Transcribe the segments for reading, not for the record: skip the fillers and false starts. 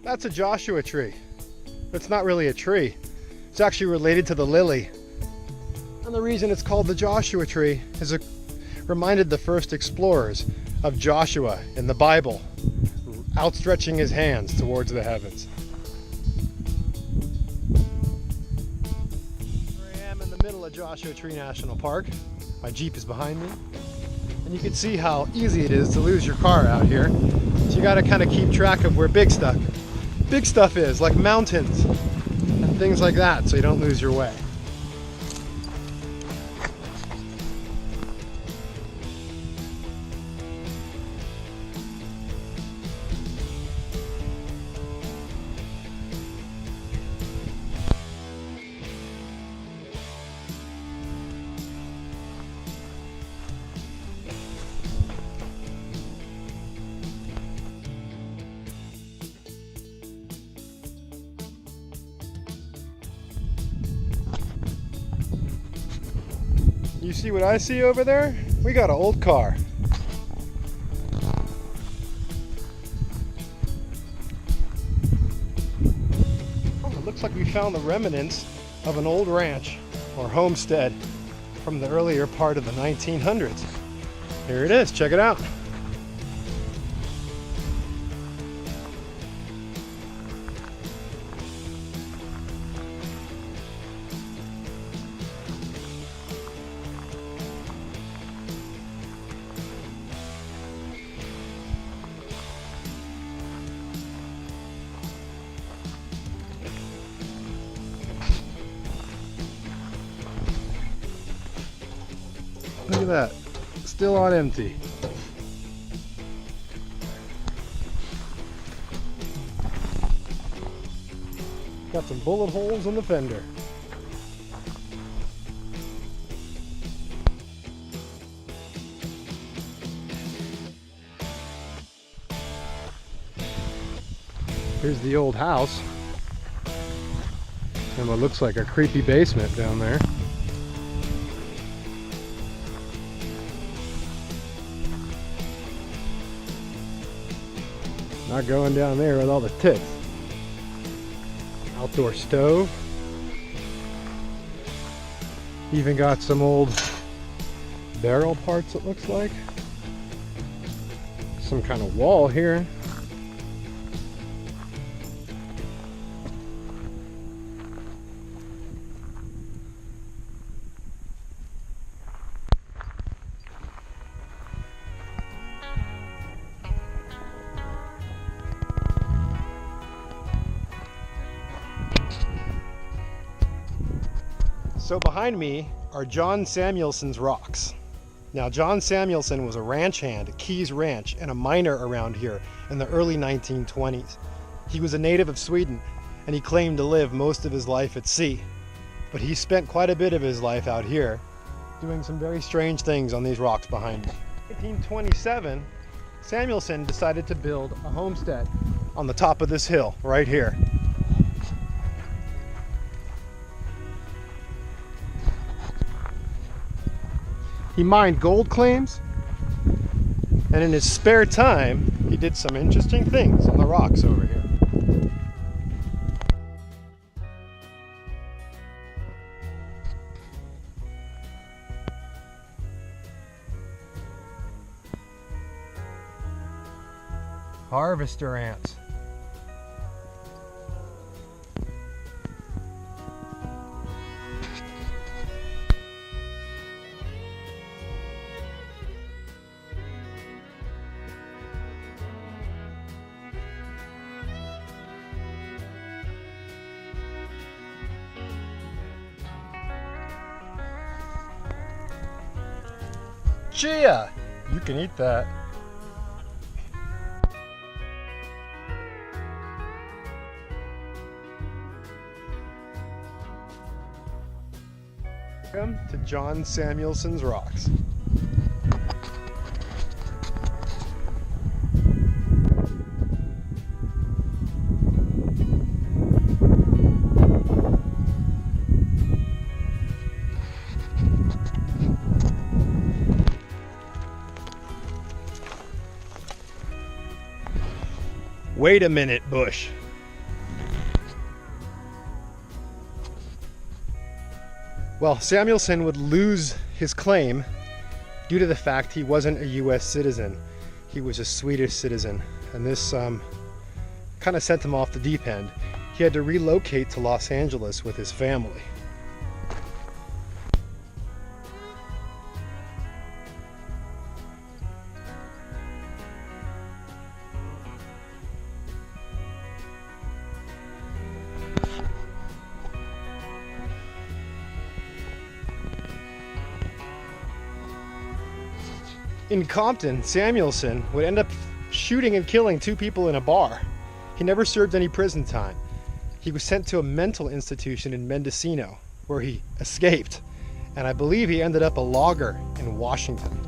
That's a Joshua tree. It's not really a tree. It's actually related to the lily. And the reason it's called the Joshua tree is it reminded the first explorers of Joshua in the Bible, outstretching his hands towards the heavens. Here I am in the middle of Joshua Tree National Park. My Jeep is behind me. And you can see how easy it is to lose your car out here. So you gotta kind of keep track of where big stuff is, like mountains and things like that, so you don't lose your way. You see what I see over there? We got an old car. Oh, it looks like we found the remnants of an old ranch or homestead from the earlier part of the 1900s. Here it is, check it out. Look at that, still on empty. Got some bullet holes in the fender. Here's the old house and what looks like a creepy basement down there. Not going down there with all the tits. Outdoor stove. Even got some old barrel parts, it looks like. Some kind of wall here. So behind me are John Samuelson's rocks. Now John Samuelson was a ranch hand at Keys Ranch and a miner around here in the early 1920s. He was a native of Sweden and he claimed to live most of his life at sea. But he spent quite a bit of his life out here doing some very strange things on these rocks behind me. In 1827, Samuelson decided to build a homestead on the top of this hill right here. He mined gold claims, and in his spare time, he did some interesting things on the rocks over here. Harvester ants. Chia! You can eat that. Welcome to John Samuelson's rocks. Wait a minute, Bush. Well, Samuelson would lose his claim due to the fact he wasn't a US citizen. He was a Swedish citizen, and this kind of sent him off the deep end. He had to relocate to Los Angeles with his family. In Compton, Samuelson would end up shooting and killing 2 people in a bar. He never served any prison time. He was sent to a mental institution in Mendocino, where he escaped, and I believe he ended up a logger in Washington.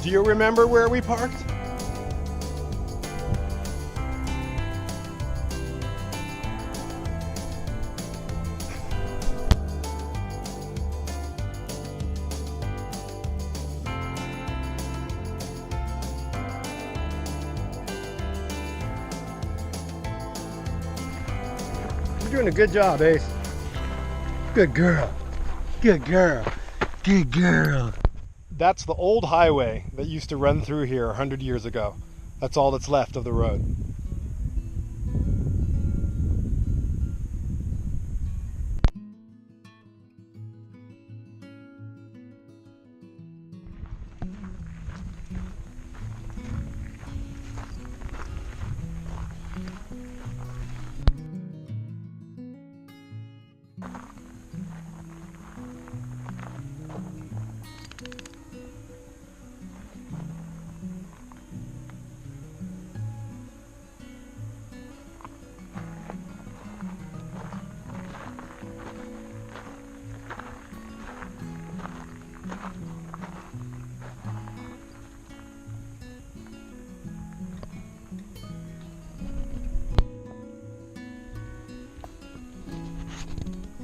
Do you remember where we parked? You're doing a good job, Ace. Good girl. Good girl. Good girl. That's the old highway that used to run through here 100 years ago. That's all that's left of the road.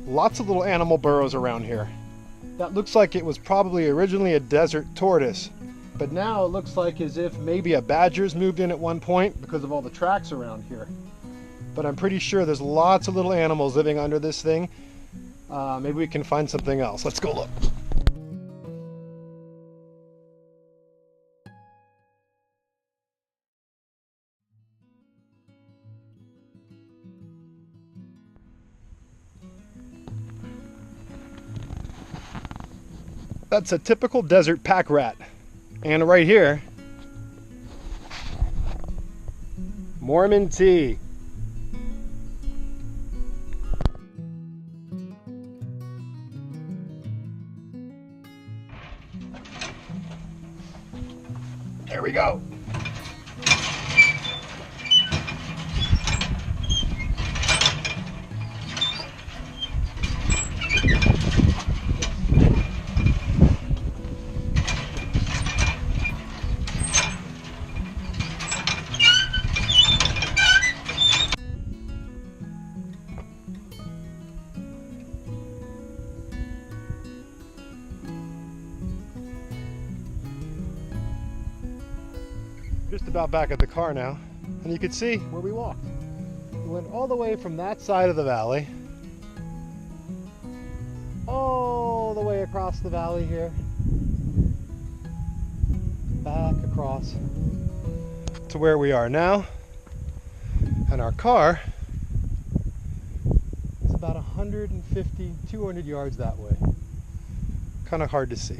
Lots of little animal burrows around here. That looks like it was probably originally a desert tortoise, but now it looks like as if maybe a badger's moved in at one point because of all the tracks around here. But I'm pretty sure there's lots of little animals living under this thing. Maybe we can find something else. Let's go look. That's a typical desert pack rat. And right here, Mormon tea. There we go. Just about back at the car now, and you can see where we walked. We went all the way from that side of the valley, all the way across the valley here, back across to where we are now, and our car is about 150, 200 yards that way. Kind of hard to see.